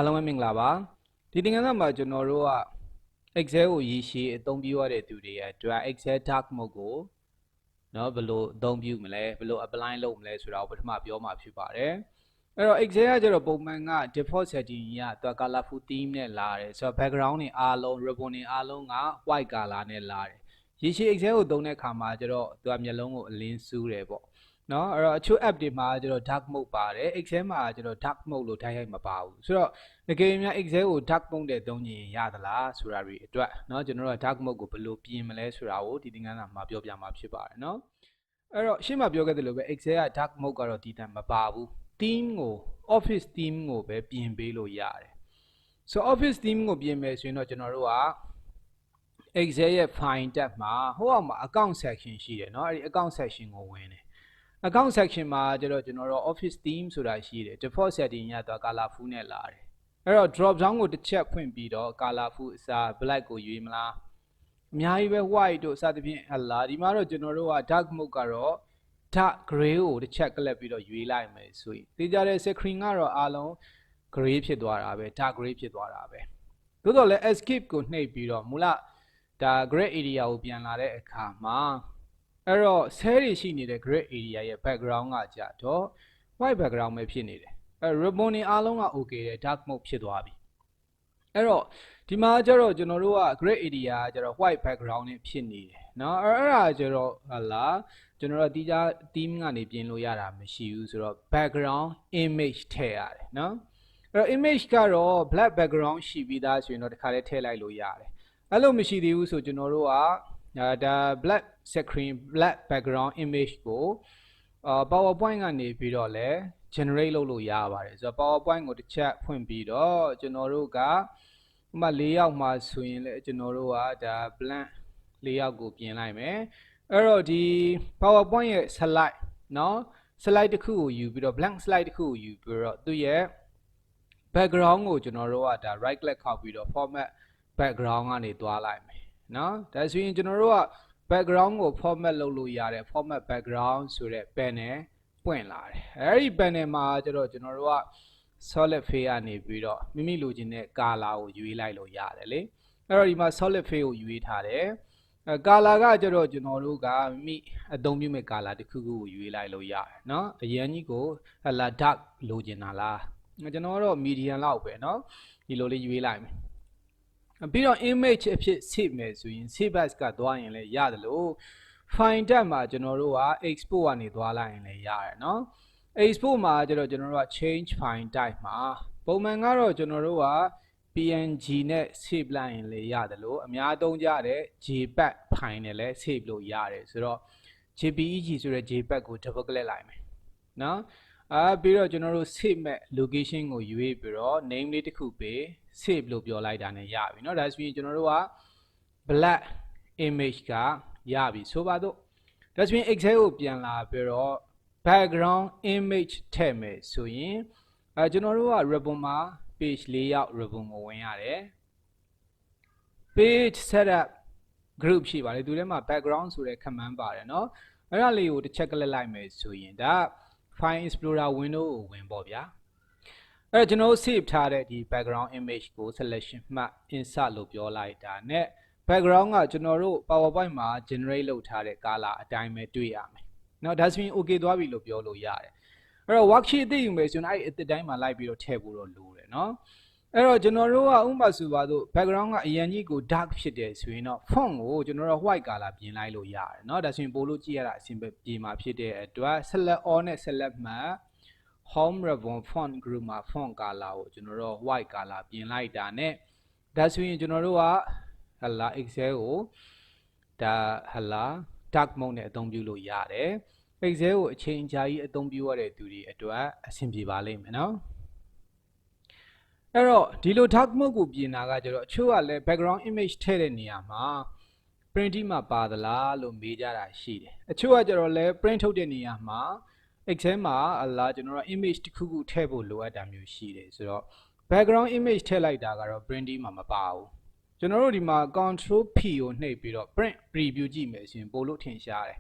အားလုံးပဲမင်္ဂလာပါဒီသင်ခန်းစာမှာကျွန်တော်တို့က Excel ကိုရည်ရှည်အသုံးပြုရတဲ့သူတွေရဲ့အတွက် Excel dark mode ကိုเนาะဘယ်လိုအသုံးပြုမလဲဘယ်လို apply လုပ်မလဲဆိုတာကိုပထမပြောမှာဖြစ်ပါတယ်အဲ့တော့ Excel ကကျတော့ပုံမှန်က default setting ကြီးကသူက colorful theme နဲ့လာတယ်ဆိုတော့ background တွေအားလုံး ribbon တွေအားလုံးက white color နဲ့လာတယ်ရည်ရှည် Excel ကိုသုံးတဲ့အခါမှာကျတော့သူကမျက်လုံးကိုအလင်းစူးတယ်ပေါ့နော်အဲ့တော့အချို့ app တွေမှာကျတော့ dark mode ပါတယ် Excel မှာကျတော့ dark mode လို့တိုက်ရိုက်မပါဘူးဆိုတော့တကယ်များ Excel ကို dark mode နဲ့သုံးရင်ရသလားဆိုတာတွေအတွက်เนาะကျွန်တော်တို့က dark mode ကိုဘယ်လိုပြင်မလဲဆိုတာကိုဒီသင်ခန်းစာမှာပြောပြမှာဖြစ်ပါတယ်เนาะအဲ့တော့ရှင်းမပြောခဲ့သလိုပဲ Excel က dark mode ကတော့ဒီတန်မပါဘူး theme ကို office theme ကိုပဲပြင်ပေးလို့ရတယ်ဆို office theme ကိုပြင်မယ်ဆိုရင်တော့ကျွန်တော်တို့က Excel ရဲ့ file tab မှာဟိုအောက်မှာ account section ရှိတယ်เนาะအဲ့ဒီ account section ကိုဝင်တယ်account section မှာကျတော့ကျွန်တော်တို့ office theme ဆိုတာရှိတယ် default setting ကသူက colorful နဲ့လာတယ်အဲ့တော့ drop down ကိုတစ်ချက်ဖွင့်ပြီးတော့ colorful အစား black ကိုရွေးမလားအများကြီးပဲ white တို့စသဖြင့်ဟလာဒီမှာတော့ကျွန်တော်တို့က dark mode ကတော့ dark gray ကိုတစ်ချက်ကလပ်ပြီးတော့ရွေးလိုက်မယ်ဆိုရင်သိကြတဲ့ screen ကတော့အားလုံး gray ဖြစ်သွားတာပဲ dark gray ဖြစ်သွားတာပဲသို့တော်လည်း escape ကိုနှိပ်ပြီးတော့မူလဒါ gray area ကိုပြန်လာတဲ့အခါမှာအဲ့တော့ cell တွေရှိနေတဲ့ gray area ရဲ့ background ကကြတော့ white background ပဲဖြစ်နေတယ်အဲ့ ribbon တွေအားလုံးက okay တယ် dark mode ဖြစ်သွားပြီအဲ့တော့ဒီမှာကျတော့ကျွန်တော်တို့က gray area ကကျတော့ white background နဲ့ဖြစ်နေတယ်เนาะအဲ့ဒါကျတော့ဟလာကျွန်တော်တို့တီးခြား theme ကနေပြင်လို့ရတာမရှိဘူးဆိုတော့ background image ထည့်ရတယ်เนาะအဲ့တော့ image ကတော့ black background ရှိပြီးသားဆိုရင်တော့တစ်ခါလေးထည့်လိုက်လို့ရတယ်အဲ့လိုမရှိသေးဘူးဆိုကျွန်တော်တို့ကဒါ black screen black background image ကို PowerPoint ကနေပြီးတော့လဲ generate လုပ်လို့ရပါတယ်ဆိုတော့ PowerPoint ကိုတစ်ချက်ဖွင့်ပြီးတော့ကျွန်တော်တို့ကဥပမာ၄ရောက်မှာဆိုရင်လဲကျွန်တော်တို့ကဒါ blank ၄ရောက်ကိုပြင်လိုက်မယ်အဲ့တော့ဒီ PowerPoint ရဲ့ slide เนาะ slide တစ်ခုကိုယူပြီးတော့ blank slide တစ်ခုကိုယူပြီးတော့သူ့ရဲ့ background ကိုကျွန်တော်တို့ကဒါ right click ခောက်ပြီးတော့ format background ကနေသွားလိုက်မယ်เนาะဒါဆိုရင်ကျွန်တော်တို့က background ကို format လုပ်လို့ရတယ် format background ဆိုတဲ့ panel ပွင့်လာတယ်အဲ့ဒီ panel မှာကျတော့ကျွန်တော်တို့က solid fill ကနေပြီးတော့မိမိလိုချင်တဲ့ color ကိုရွေးလိုက်လို့ရတယ်လေအဲ့တော့ဒီမှာ solid fill ကိုရွေးထားတယ်color ကကျတော့ကျွန်တော်တို့ကမိမိအသုံးပြုမဲ့ color တစ်ခုခုကိုရွေးလိုက်လို့ရတယ်เนาะအရင်ကြီးကိုဟလာ dark လိုချင်တာလားကျွန်တော်ကတော့ medium လောက်ပဲเนาะဒီလိုလေးရွေးလိုက်မယ်ပြီးတော့ image အဖြစ် save မယ်ဆိုရင် save as ကသွားရင်လည်းရတယ်လို့ file tab မှာကျွန်တော်တို့က export ကနေသွားလိုက်ရင်လည်းရတယ်เนาะ export မှာကျတော့ကျွန်တော်တို့က change file type မှာပုံမှန်ကတော့ကျွန်တော်တို့က png နဲ့ save လိုက်ရင်လည်းရတယ်လို့အများသုံးကြတဲ့ jpeg file နဲ့လည်း save လို့ရတယ်ဆိုတော့ jpeg ဆိုတဲ့ jpeg ကို double click လိုက်မယ်เนาะပြီးတော့ကျွန်တော်တို့ save မဲ့ location ကိုရွေးပြီးတော့ name လေးတစ်ခုပေး save လို့ပြောလိုက်တာနဲ့ရပြီเนาะဒါဆိုရင်ကျွန်တော်တို့က black image ကရပြီဆိုပါတော့ဒါဆိုရင် Excel ကိုပြန်လာပြီးတော့ background image ထည့်မယ်ဆိုရင်ကျွန်တော်တို့က ribbon မှာ page ၄ရောက် ribbon ကိုဝင်ရတယ် page setup group ရှိပါတယ်သူထဲမှာ background ဆိုတဲ့ command ပါတယ်เนาะအဲ့ဒါလေးကိုတစ်ချက်ကလစ်လိုက်မယ်ဆိုရင်ဒါ file explorer window ကိုဝင်ပေါ့ဗျာအဲ့တော့ကျွန်တော် save ထားတဲ့ဒီ background image ကို selection မှတ် insert လို့ပြောလိုက်တာနဲ့ background ကကျွန်တော်တို့ PowerPoint မှာ generate လုပ်ထားတဲ့ color အတိုင်းပဲတွေ့ရမယ်เนาะဒါဆိုရင် okay သွားပြီလို့ပြောလို့ရတယ်အဲ့တော့ worksheet အသစ်ယူမယ်ဆိုရင်အဲ့အသစ်တိုင်းမှာလိုက်ပြီးတော့ထည့်ဖို့တော့လိုတယ်เนาะအဲ့တော့ကျွန်တော်တို့ကဥပမာဆိုပါတော့ background ကအရင်ကြီးကို dark ဖြစ်တယ်ဆိုရင်တော့ font ကိုကျွန်တော်တို့ white color ပြင်လိုက်လို့ရတယ်เนาะဒါဆိုရင်ပို့လို့ကြည့်ရတာအဆင်ပြေမှာဖြစ်တဲ့အတွက် select all နဲ့ select မှ home ribbon font group မှာ font color ကိုကျွန်တော်တို့ white color ပြင်လိုက်တာနဲ့ဒါဆိုရင်ကျွန်တော်တို့ကဟလာ Excel ကိုဒါဟလာ dark mode နဲ့အသုံးပြုလို့ရတယ် Excel ကိုအချိန်ကြာကြီးအသုံးပြုရတဲ့သူတွေအတွက်အဆင်ပြေပါလိမ့်မယ်နော်အဲ့တော့ဒီလို dark mode ကိုပြင်တာကကျတော့အချို့ကလည်း background image ထည့်တဲ့နေရာမှာ printing မှာပါသလားလို့မေးကြတာရှိတယ်အချို့ကကျတော့လည်း print ထုတ်တဲ့နေရာမှာ Excel မှာဟလာကျွန်တော်တို့ image တစ်ခုခုထည့်ဖို့လိုအပ်တာမျိုးရှိတယ်ဆိုတော့ background image ထည့်လိုက်တာကတော့ printing မှာမပါဘူးကျွန်တော်တို့ဒီမှာ control P ကိုနှိပ်ပြီးတော့ print preview ကြည့်မယ်ဆိုရင်ပို့လို့ထင်ရှားတယ်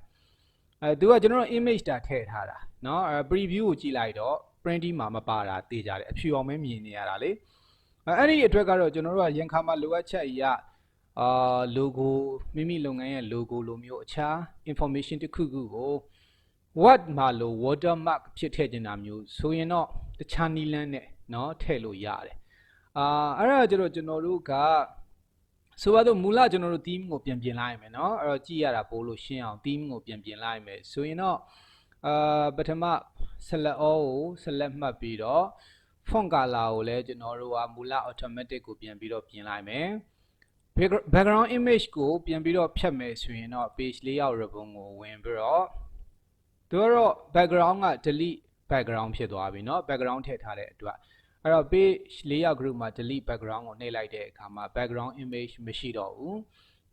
သူကကျွန်တော်တို့ image တာထည့်ထားတာเนาะpreview ကိုကြည့်လိုက်တော့ printing မှာမပါတာသိကြတယ်အဖြူအောင်ပဲမြင်နေရတာလေ အဲ့ဒီအတွက်ကတော့ကျွန်တော်တို့ကရင်ခါမှာလိုအပ်ချက်အရာlogo မိမိလုပ်ငန်းရဲ့ logo လိုမျိုးအခြား information တစ်ခုခုကို what မှာလို့ watermark ဖြစ်ထည့်နေတာမျိုးဆိုရင်တော့တခြားနည်းလမ်းနဲ့เนาะထည့်လို့ရတယ်အဲ့ဒါကျတော့ကျွန်တော်တို့ကဆိုတော့မူလကျွန်တော်တို့ theme ကိုပြင်လိုက်ရမယ်เนาะအဲ့တော့ကြည့်ရတာပို့လို့ရှင်းအောင် theme ကိုပြင်လိုက်ရမယ်ဆိုရင်တော့ပထမ select all ကို select မှတ်ပြီးတော့ font color ကိုလည်းကျွန်တော်တို့ကမူလ automatic ကိုပြင်ပြီးတော့ပြင်လိုက်မယ် background image ကိုပြင်ပြီးတော့ဖြတ်မယ်ဆိုရင်တော့ page layout ribbon ကိုဝင်ပြီးတော့တို့တော့ background က delete background ဖြစ်သွားပြီเนาะ background ထည့်ထားတဲ့အတွက်အဲ့တော့ page layout group မှာ delete background ကိုနှိပ်လိုက်တဲ့အခါမှာ background image မရှိတော့ဘူး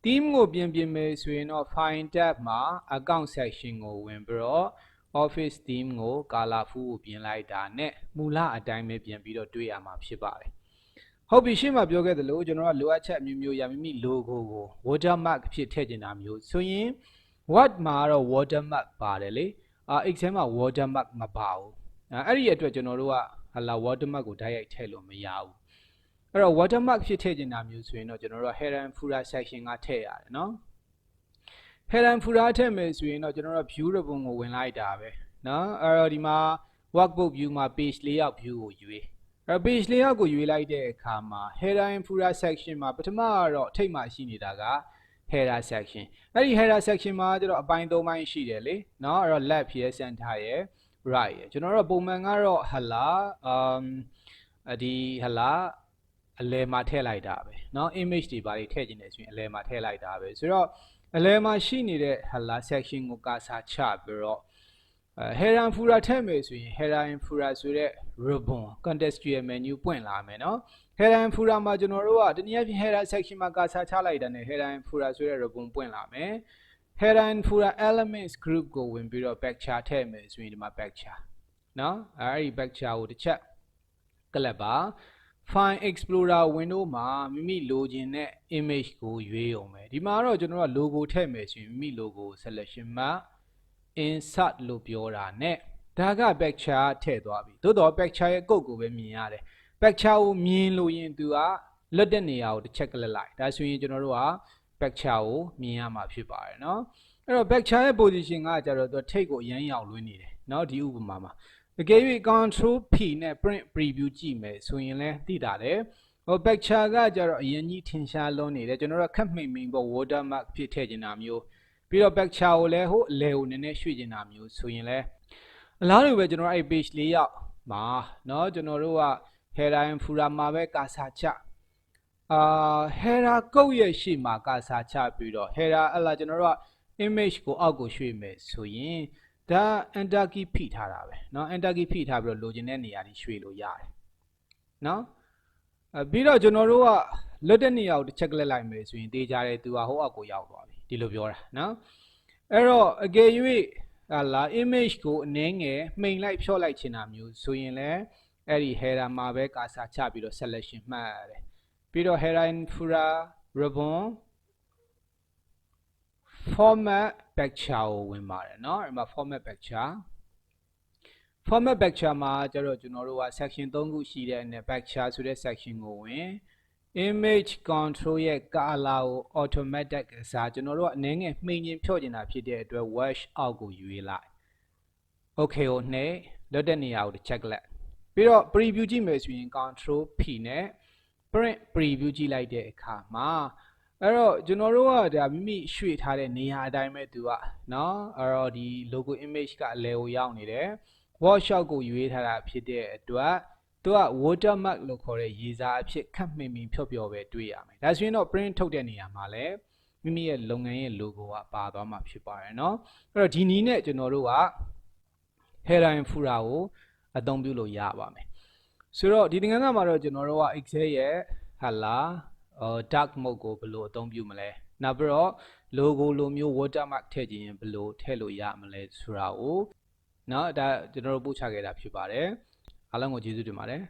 theme ကိုပြင်မယ်ဆိုရင်တော့ file tab မှာ account section ကိုဝင်ပြီးတော့ office theme ကို colorful ကိုပြင်လိုက်တာနဲ့မူလအတိုင်းပဲပြင်ပြီးတော့တွေ့ရမှာဖြစ်ပါတယ်ဟုတ်ပြီရှင်းမှာပြောခဲ့သလိုကျွန်တော်ကလိုအပ်ချက်မျိုးမျိုးရမိမိ logo ကို watermark ဖြစ်ထည့်နေတာမျိုးဆိုရင် what မှာတော့ watermark ပါတယ်လေExcel မှာ watermark မပါဘူးအဲ့ဒီအတွက်ကျွန်တော်တို့ကwatermark ကိုတိုက်ရိုက်ထည့်လို့မရဘူးအဲ့တော့ watermark ဖြစ်ထည့်နေတာမျိုးဆိုရင်တော့ကျွန်တော်တို့ header and footer section ကထည့်ရတယ်နော် header and footer ထည့်မယ်ဆိုရင်တော့ကျွန်တော်တို့ view ribbon ကိုဝင်လိုက်တာပဲနော်အဲ့တော့ဒီမှာ workbook view မှာ page layout view ကိုရွေးအဲ့ page layout ကိုရွေးလိုက်တဲ့အခါမှာ header and footer section မှာပထမကတော့ထိပ်မှာရှိနေတာကheader section အဲ့ဒီ header section မှာကျတော့အပိုင်း၃ပိုင်းရှိတယ်လေเนาะအဲ့တော့ left ရယ် center ရယ် right ရယ်ကျွန်တော်တို့ပုံမှန်ကတော့ဒီအလယ်မှာထည့်လိုက်တာပဲเนาะ image တွေပါတွေထည့်ခြင်းနေဆိုရင်အလယ်မှာထည့်လိုက်တာပဲဆိုတော့အလယ်မှာရှိနေတဲ့ section ကိုကာစာချပြီးတော့header and footer ထည့်မယ်ဆိုရင် header and footer ဆိုတဲ့ ribbon contextual menu ပွင့်လာမယ်เนาะ header and footer မှာကျွန်တော်တို့ကတနည်းအားဖြင့် header section မှာကာစာချလိုက်တာနဲ့ header and footer ဆိုတဲ့ ribbon ပွင့်လာမယ် header and footer elements group ကိုဝင်ပြီးတော့ backchar ထည့်မယ်ဆိုရင်ဒီမှာ backchar เนาะအဲဒီ backchar ကိုတစ်ချက်ကလပ်ပါ file explorer window မှာမိမိလိုချင်တဲ့ image ကိုရွေးအောင်မယ်ဒီမှာတော့ကျွန်တော်တို့က logo ထည့်မယ်ဆိုရင်မိမိ logo selection မှာ insert လို့ပြောတာနဲ့ဒါက backchar ထည့်သွားပြီသို့တော့ backchar ရဲ့ code ကိုပဲမြင်ရတယ် backchar ကိုမြင်လို့ရင်သူကလွတ်တဲ့နေရာကိုတစ်ချက်ကလစ်လိုက်ဒါဆိုရင်ကျွန်တော်တို့က backchar ကိုမြင်ရမှာဖြစ်ပါတယ်เนาะအဲ့တော့ backchar ရဲ့ position ကကြတော့သူထိပ်ကိုရမ်းရောက်လွှင်းနေတယ်เนาะဒီဥပမာမှာအကယ်၍ control P နဲ့ print preview ကြည့်မယ်ဆိုရင်လည်းသိတာတယ်ဟို backchar ကကြတော့အရင်ကြီးထင်ရှားလွန်းနေတယ်ကျွန်တော်တို့ခက်မိန်မိန်ပေါ့ watermark ဖြစ်ထည့်နေတာမျိုးပြီးတော့ backchar ကိုလည်းဟိုအလဲကိုနည်းနည်းရွှေ့နေတာမျိုးဆိုရင်လည်းအလားတူပဲကျွန်တော်အဲ့ page လေးရောက်မှာเนาะကျွန်တော်တို့က header and footer မှာပဲကာစာချheader ကုတ်ရဲ့ရှေ့မှာကာစာချပြီးတော့ header ကျွန်တော်တို့က image ကိုအောက်ကိုရွှေ့မယ်ဆိုရင်ဒါ enter key ဖိထားတာပဲเนาะ enter key ဖိထားပြီးတော့လိုချင်တဲ့နေရာကြီးရွှေ့လို့ရတယ်เนาะပြီးတော့ကျွန်တော်တို့ကလွတ်တဲ့နေရာကိုတစ်ချက်ကလစ်လိုက်မယ်ဆိုရင်တေးကြတယ်သူကဟိုအောက်ကိုရောက်သွားပြီဒီလိုပြောတာเนาะအဲ့တော့အကယ်၍ image ကိုအနည်းငယ်မှိန်လိုက်ဖြော့လိုက်ချင်တာမျိုးဆိုရင်လည်းအဲ့ဒီ header မှာပဲကာစာချပြီးတော့ selection မှတ်ရတယ်ပြီးတော့ header and footer ribbon format backchar ကိုဝင်ပါတယ်เนาะအဲ့မှာ format backchar မှာကျတော့ကျွန်တော်တို့က section 3ခုရှိတဲ့နဲ့ backchar ဆိုတဲ့ section ကိုဝင် image control ရဲ့ color ကို automatic အစားကျွန်တော်တို့ကအနည်းငယ်မှိန်ခြင်းဖြော့နေတာဖြစ်တဲ့အတွက် wash out ကိုရွေးလိုက် okay ကိုနှိပ်လွတ်တဲ့နေရာကိုတစ်ချက်လက်ပြီးတော့ preview ကြည့်မယ်ဆိုရင် control P နဲ့ print preview ကြည့်လိုက်တဲ့အခါမှာအဲ့တော့ကျွန်တော်တို့ကဒါမိမိရွှေ့ထားတဲ့နေရာအတိုင်းပဲသူကเนาะအဲ့တော့ဒီ logo image ကအလဲကိုရောက်နေတယ် workshop ကိုရွေးထားတာဖြစ်တဲ့အတွက်သူက watermark လို့ခေါ်တဲ့ရေစာအဖြစ်ခက်မှင်ဖြော့ပဲတွေ့ရမယ်ဒါဆိုရင်တော့ print ထုတ်တဲ့နေရာမှာလည်းမိမိရဲ့လုပ်ငန်းရဲ့ logo ကပါသွားမှာဖြစ်ပါတယ်เนาะအဲ့တော့ဒီနည်းနဲ့ကျွန်တော်တို့က header and footer ကိုအသုံးပြုလို့ရပါမယ်ဆိုတော့ဒီသင်ခန်းစာမှာတော့ကျွန်တော်တို့က Excel ရဲ့dark mode ကိုဘယ်လိုအသုံးပြုမလဲနောက်ပြီးတော့ logo လိုမျိုး watermark ထည့်ခြင်းဘယ်လိုထည့်လို့ရမလဲဆိုတာကိုเนาะဒါကျွန်တော်တို့ပို့ချခဲ့တာဖြစ်ပါတယ်အားလုံးကိုကျေးဇူးတင်ပါတယ်